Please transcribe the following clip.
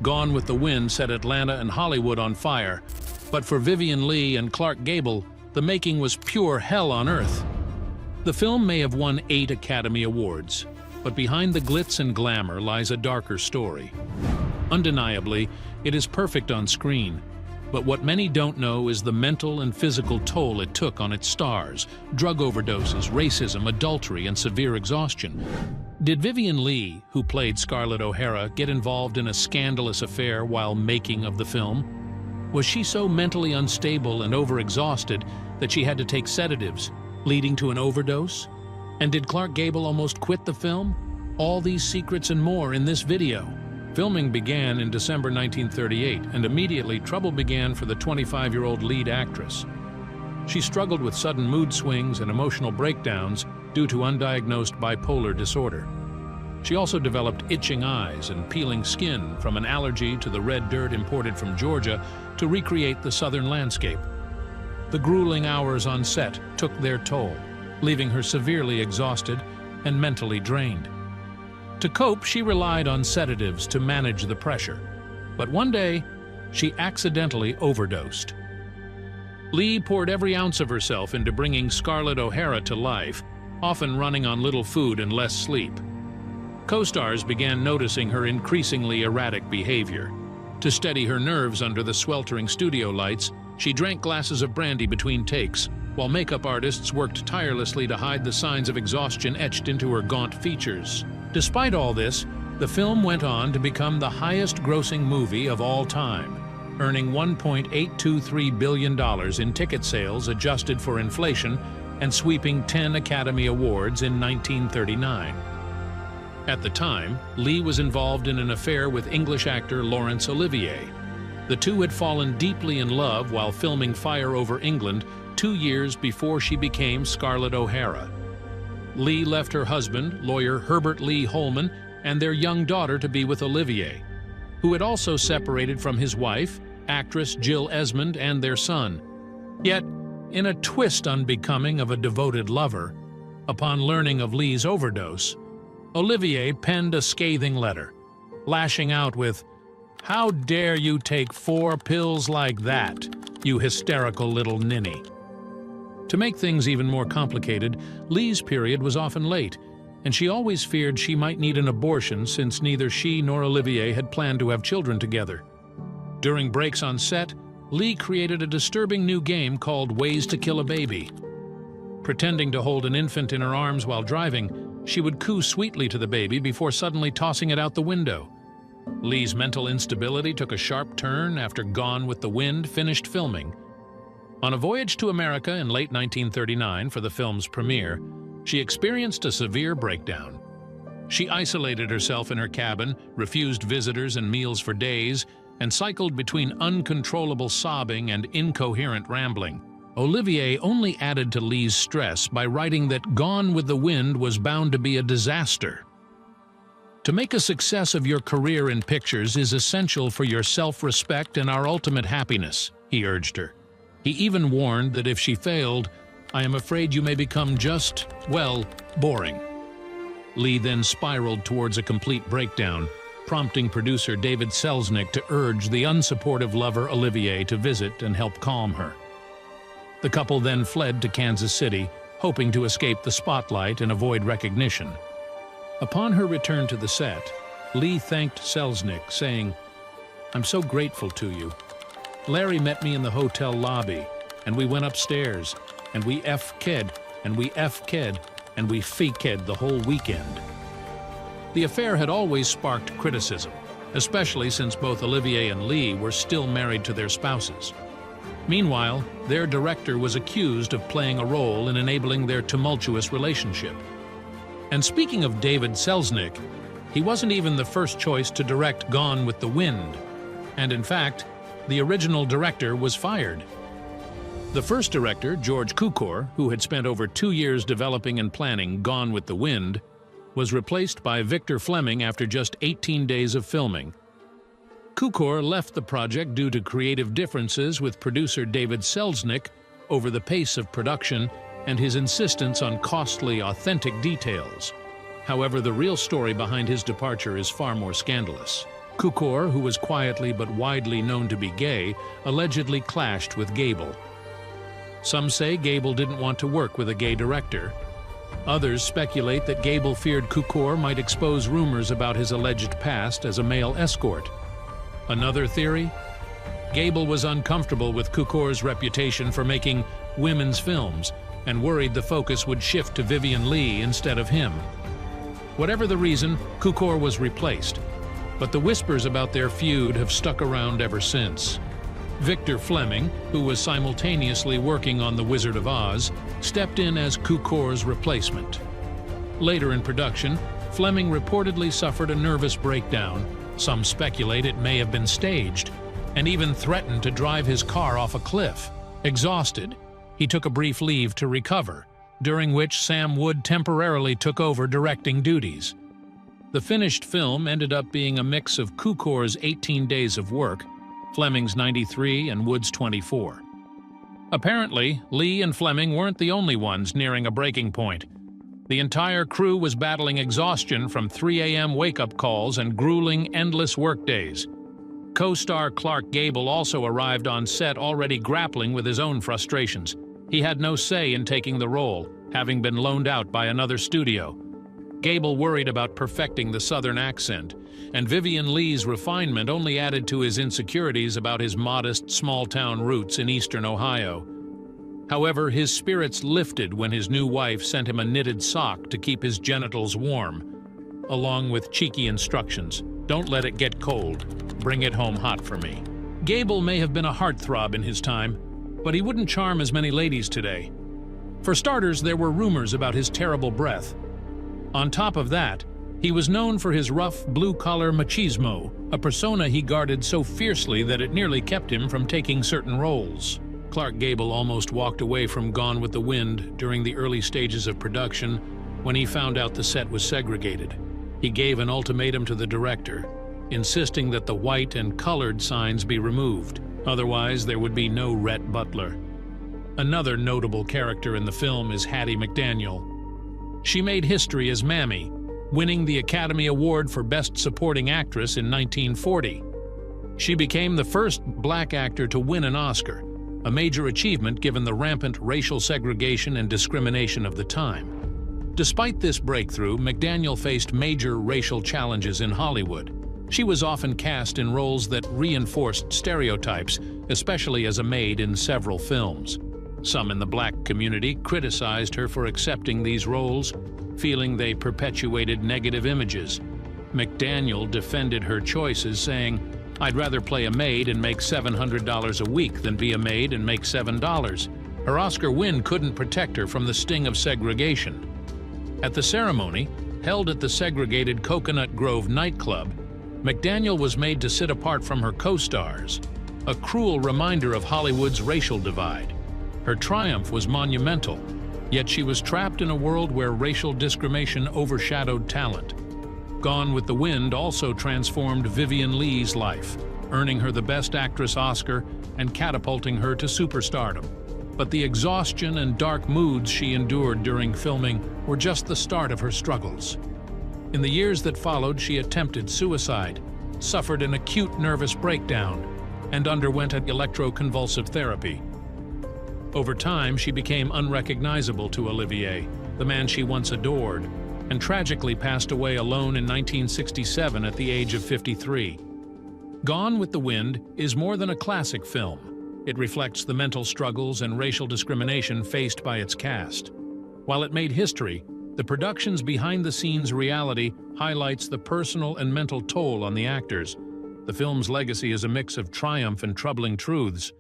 Gone with the Wind set Atlanta and Hollywood on fire, but for Vivien Leigh and Clark Gable, the making was pure hell on earth. The film may have won 8 Academy Awards, but behind the glitz and glamour lies a darker story. Undeniably, it is perfect on screen, but what many don't know is the mental and physical toll it took on its stars: drug overdoses, racism, adultery, and severe exhaustion. Did Vivien Leigh, who played Scarlett O'Hara, get involved in a scandalous affair while making of the film? Was she so mentally unstable and overexhausted that she had to take sedatives, leading to an overdose? And did Clark Gable almost quit the film? All these secrets and more in this video. Filming began in December 1938, and immediately trouble began for the 25-year-old lead actress. She struggled with sudden mood swings and emotional breakdowns due to undiagnosed bipolar disorder. She also developed itching eyes and peeling skin from an allergy to the red dirt imported from Georgia to recreate the southern landscape. The grueling hours on set took their toll, leaving her severely exhausted and mentally drained. To cope, she relied on sedatives to manage the pressure. But one day, she accidentally overdosed. Leigh poured every ounce of herself into bringing Scarlett O'Hara to life, often running on little food and less sleep. Co-stars began noticing her increasingly erratic behavior. To steady her nerves under the sweltering studio lights, she drank glasses of brandy between takes, while makeup artists worked tirelessly to hide the signs of exhaustion etched into her gaunt features. Despite all this, the film went on to become the highest-grossing movie of all time, earning $1.823 billion in ticket sales adjusted for inflation and sweeping 10 Academy Awards in 1939. At the time, Leigh was involved in an affair with English actor Laurence Olivier. The two had fallen deeply in love while filming Fire Over England 2 years before she became Scarlett O'Hara. Leigh left her husband, lawyer Herbert Lee Holman, and their young daughter to be with Olivier, who had also separated from his wife, actress Jill Esmond, and their son. Yet, in a twist unbecoming of a devoted lover, upon learning of Leigh's overdose, Olivier penned a scathing letter, lashing out with, "How dare you take 4 pills like that, you hysterical little ninny." To make things even more complicated, Leigh's period was often late, and she always feared she might need an abortion since neither she nor Olivier had planned to have children together. During breaks on set, Leigh created a disturbing new game called Ways to Kill a Baby. Pretending to hold an infant in her arms while driving, she would coo sweetly to the baby before suddenly tossing it out the window. Leigh's mental instability took a sharp turn after Gone with the Wind finished filming. On a voyage to America in late 1939 for the film's premiere, she experienced a severe breakdown. She isolated herself in her cabin, refused visitors and meals for days, and cycled between uncontrollable sobbing and incoherent rambling. Olivier only added to Leigh's stress by writing that Gone with the Wind was bound to be a disaster. To make a success of your career in pictures is essential for your self-respect and our ultimate happiness, he urged her. He even warned that if she failed, "I am afraid you may become just, well, boring." Leigh then spiraled towards a complete breakdown, prompting producer David Selznick to urge the unsupportive lover Olivier to visit and help calm her. The couple then fled to Kansas City, hoping to escape the spotlight and avoid recognition. Upon her return to the set, Leigh thanked Selznick, saying, "I'm so grateful to you. Larry met me in the hotel lobby, and we went upstairs, and we F-ked, and we F-ked, and we fee-ked the whole weekend." The affair had always sparked criticism, especially since both Olivier and Leigh were still married to their spouses. Meanwhile, their director was accused of playing a role in enabling their tumultuous relationship. And speaking of David Selznick, he wasn't even the first choice to direct Gone with the Wind, and in fact, the original director was fired. The first director, George Cukor, who had spent over 2 years developing and planning Gone with the Wind, was replaced by Victor Fleming after just 18 days of filming. Cukor left the project due to creative differences with producer David Selznick over the pace of production and his insistence on costly, authentic details. However, the real story behind his departure is far more scandalous. Cukor, who was quietly but widely known to be gay, allegedly clashed with Gable. Some say Gable didn't want to work with a gay director. Others speculate that Gable feared Cukor might expose rumors about his alleged past as a male escort. Another theory? Gable was uncomfortable with Cukor's reputation for making women's films and worried the focus would shift to Vivien Leigh instead of him. Whatever the reason, Cukor was replaced, but the whispers about their feud have stuck around ever since. Victor Fleming, who was simultaneously working on The Wizard of Oz, stepped in as Cukor's replacement. Later in production, Fleming reportedly suffered a nervous breakdown. Some speculate it may have been staged, and even threatened to drive his car off a cliff. Exhausted, he took a brief leave to recover, during which Sam Wood temporarily took over directing duties. The finished film ended up being a mix of Cukor's 18 days of work, Fleming's 93 and Wood's 24. Apparently, Leigh and Fleming weren't the only ones nearing a breaking point. The entire crew was battling exhaustion from 3 a.m. wake-up calls and grueling, endless workdays. Co-star Clark Gable also arrived on set already grappling with his own frustrations. He had no say in taking the role, having been loaned out by another studio. Gable worried about perfecting the Southern accent, and Vivien Leigh's refinement only added to his insecurities about his modest, small-town roots in eastern Ohio. However, his spirits lifted when his new wife sent him a knitted sock to keep his genitals warm, along with cheeky instructions: "Don't let it get cold. Bring it home hot for me." Gable may have been a heartthrob in his time, but he wouldn't charm as many ladies today. For starters, there were rumors about his terrible breath. On top of that, he was known for his rough, blue-collar machismo, a persona he guarded so fiercely that it nearly kept him from taking certain roles. Clark Gable almost walked away from Gone with the Wind during the early stages of production when he found out the set was segregated. He gave an ultimatum to the director, insisting that the white and colored signs be removed. Otherwise, there would be no Rhett Butler. Another notable character in the film is Hattie McDaniel. She made history as Mammy, winning the Academy Award for Best Supporting Actress in 1940. She became the first black actor to win an Oscar, a major achievement given the rampant racial segregation and discrimination of the time. Despite this breakthrough, McDaniel faced major racial challenges in Hollywood. She was often cast in roles that reinforced stereotypes, especially as a maid in several films. Some in the black community criticized her for accepting these roles, feeling they perpetuated negative images. McDaniel defended her choices, saying, "I'd rather play a maid and make $700 a week than be a maid and make $7." Her Oscar win couldn't protect her from the sting of segregation. At the ceremony, held at the segregated Coconut Grove nightclub, McDaniel was made to sit apart from her co-stars, a cruel reminder of Hollywood's racial divide. Her triumph was monumental, yet she was trapped in a world where racial discrimination overshadowed talent. Gone with the Wind also transformed Vivien Leigh's life, earning her the Best Actress Oscar and catapulting her to superstardom. But the exhaustion and dark moods she endured during filming were just the start of her struggles. In the years that followed, she attempted suicide, suffered an acute nervous breakdown, and underwent electroconvulsive therapy. Over time, she became unrecognizable to Olivier, the man she once adored, and tragically passed away alone in 1967 at the age of 53. Gone with the Wind is more than a classic film. It reflects the mental struggles and racial discrimination faced by its cast. While it made history, the production's behind-the-scenes reality highlights the personal and mental toll on the actors. The film's legacy is a mix of triumph and troubling truths,